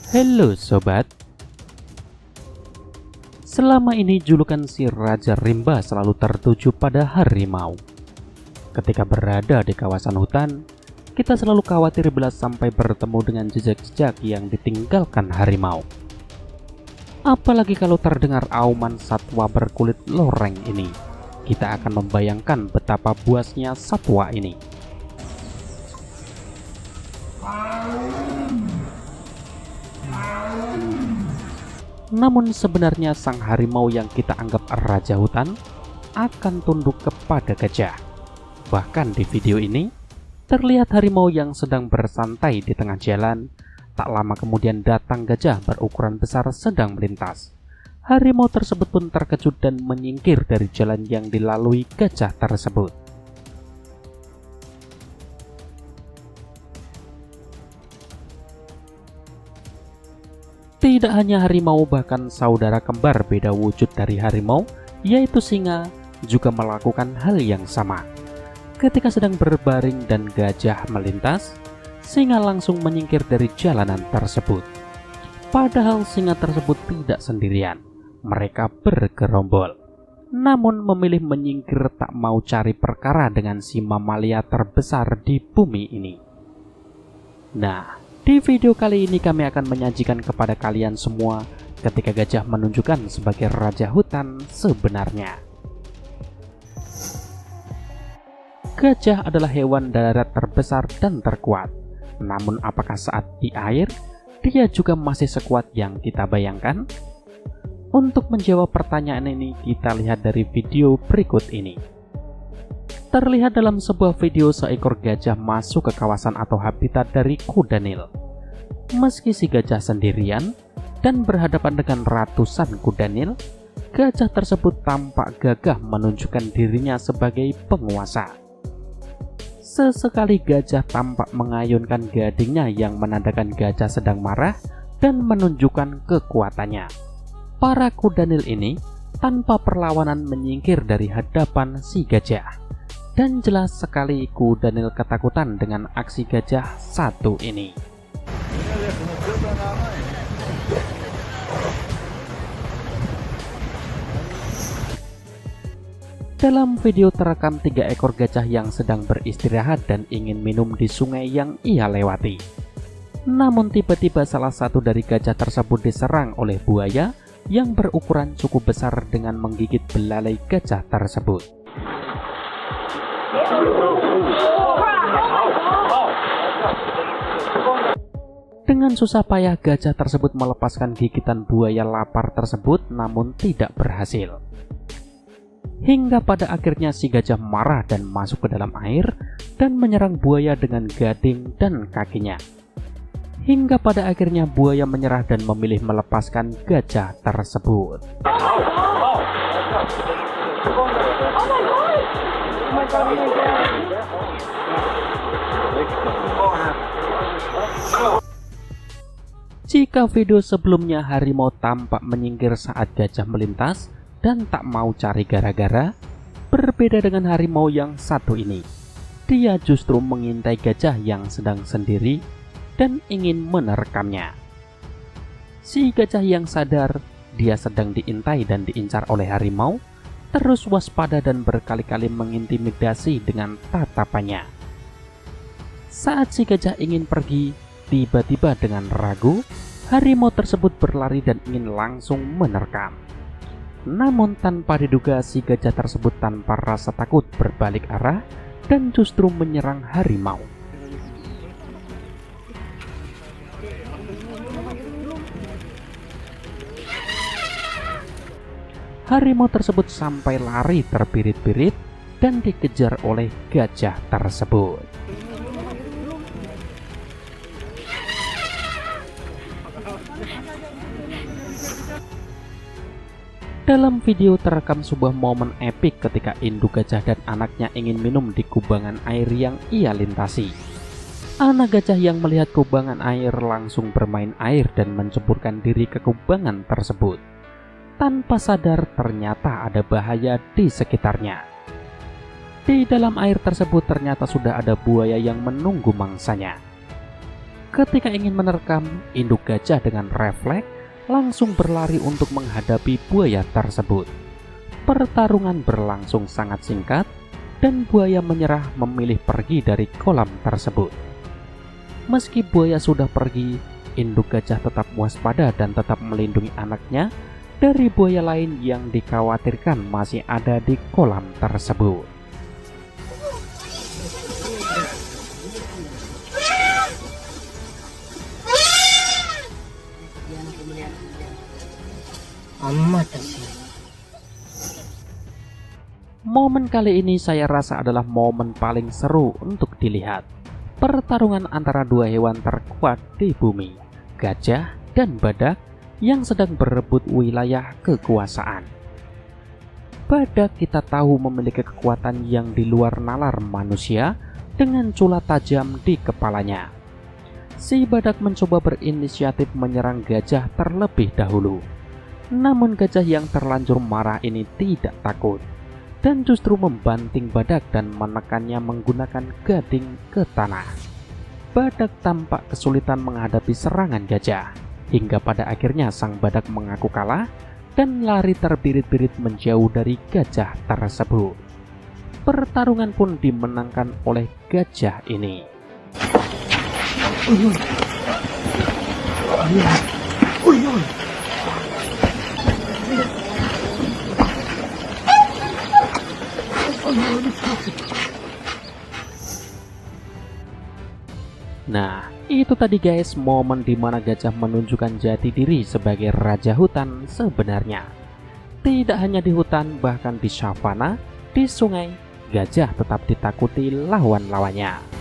Halo sobat, selama ini julukan si Raja Rimba selalu tertuju pada harimau. Ketika berada di kawasan hutan, kita selalu khawatir bila sampai bertemu dengan jejak-jejak yang ditinggalkan harimau. Apalagi kalau terdengar auman satwa berkulit loreng ini, kita akan membayangkan betapa buasnya satwa ini. Namun sebenarnya sang harimau yang kita anggap raja hutan akan tunduk kepada gajah. Bahkan di video ini, terlihat harimau yang sedang bersantai di tengah jalan. Tak lama kemudian datang gajah berukuran besar sedang melintas. Harimau tersebut pun terkejut dan menyingkir dari jalan yang dilalui gajah tersebut. Tidak hanya harimau, bahkan saudara kembar beda wujud dari harimau, yaitu singa, juga melakukan hal yang sama. Ketika sedang berbaring dan gajah melintas, singa langsung menyingkir dari jalanan tersebut. Padahal singa tersebut tidak sendirian, mereka bergerombol. Namun memilih menyingkir, tak mau cari perkara dengan si mamalia terbesar di bumi ini. Nah, di video kali ini kami akan menyajikan kepada kalian semua ketika gajah menunjukkan sebagai raja hutan sebenarnya. Gajah adalah hewan darat terbesar dan terkuat. Namun apakah saat di air, dia juga masih sekuat yang kita bayangkan? Untuk menjawab pertanyaan ini, kita lihat dari video berikut ini. Terlihat dalam sebuah video seekor gajah masuk ke kawasan atau habitat dari kuda Nil. Meski si gajah sendirian dan berhadapan dengan ratusan kuda Nil, gajah tersebut tampak gagah menunjukkan dirinya sebagai penguasa. Sesekali gajah tampak mengayunkan gadingnya yang menandakan gajah sedang marah dan menunjukkan kekuatannya. Para kuda Nil ini tanpa perlawanan menyingkir dari hadapan si gajah. Dan jelas sekali kuda Nil ketakutan dengan aksi gajah satu ini. Dalam video terekam 3 ekor gajah yang sedang beristirahat dan ingin minum di sungai yang ia lewati. Namun tiba-tiba salah satu dari gajah tersebut diserang oleh buaya yang berukuran cukup besar dengan menggigit belalai gajah tersebut. Dengan susah payah gajah tersebut melepaskan gigitan buaya lapar tersebut, namun tidak berhasil. Hingga pada akhirnya si gajah marah dan masuk ke dalam air dan menyerang buaya dengan gading dan kakinya. Hingga pada akhirnya buaya menyerah dan memilih melepaskan gajah tersebut. Jika video sebelumnya harimau tampak menyingkir saat gajah melintas dan tak mau cari gara-gara, berbeda dengan harimau yang satu ini. Dia justru mengintai gajah yang sedang sendiri dan ingin menerkamnya. Si gajah yang sadar dia sedang diintai dan diincar oleh harimau, terus waspada dan berkali-kali mengintimidasi dengan tatapannya. Saat si gajah ingin pergi, tiba-tiba dengan ragu, harimau tersebut berlari dan ingin langsung menerkam. Namun tanpa diduga si gajah tersebut tanpa rasa takut berbalik arah dan justru menyerang harimau. Harimau tersebut sampai lari terbirit-birit dan dikejar oleh gajah tersebut. Dalam video terekam sebuah momen epik ketika induk gajah dan anaknya ingin minum di kubangan air yang ia lintasi. Anak gajah yang melihat kubangan air langsung bermain air dan menceburkan diri ke kubangan tersebut. Tanpa sadar ternyata ada bahaya di sekitarnya. Di dalam air tersebut ternyata sudah ada buaya yang menunggu mangsanya. Ketika ingin menerkam, induk gajah dengan refleks langsung berlari untuk menghadapi buaya tersebut. Pertarungan berlangsung sangat singkat dan buaya menyerah memilih pergi dari kolam tersebut. Meski buaya sudah pergi, induk gajah tetap waspada dan tetap melindungi anaknya dari buaya lain yang dikhawatirkan masih ada di kolam tersebut. Momen kali ini saya rasa adalah momen paling seru untuk dilihat. Pertarungan antara dua hewan terkuat di bumi, gajah dan badak yang sedang berebut wilayah kekuasaan. Badak kita tahu memiliki kekuatan yang di luar nalar manusia dengan cula tajam di kepalanya. Si badak mencoba berinisiatif menyerang gajah terlebih dahulu. Namun gajah yang terlanjur marah ini tidak takut dan justru membanting badak dan menekannya menggunakan gading ke tanah. Badak tampak kesulitan menghadapi serangan gajah, hingga pada akhirnya sang badak mengaku kalah dan lari terbirit-birit menjauh dari gajah tersebut. Pertarungan pun dimenangkan oleh gajah ini. Nah, itu tadi guys, momen dimana gajah menunjukkan jati diri sebagai raja hutan sebenarnya. Tidak hanya di hutan, bahkan di savana, di sungai, gajah tetap ditakuti lawan-lawannya.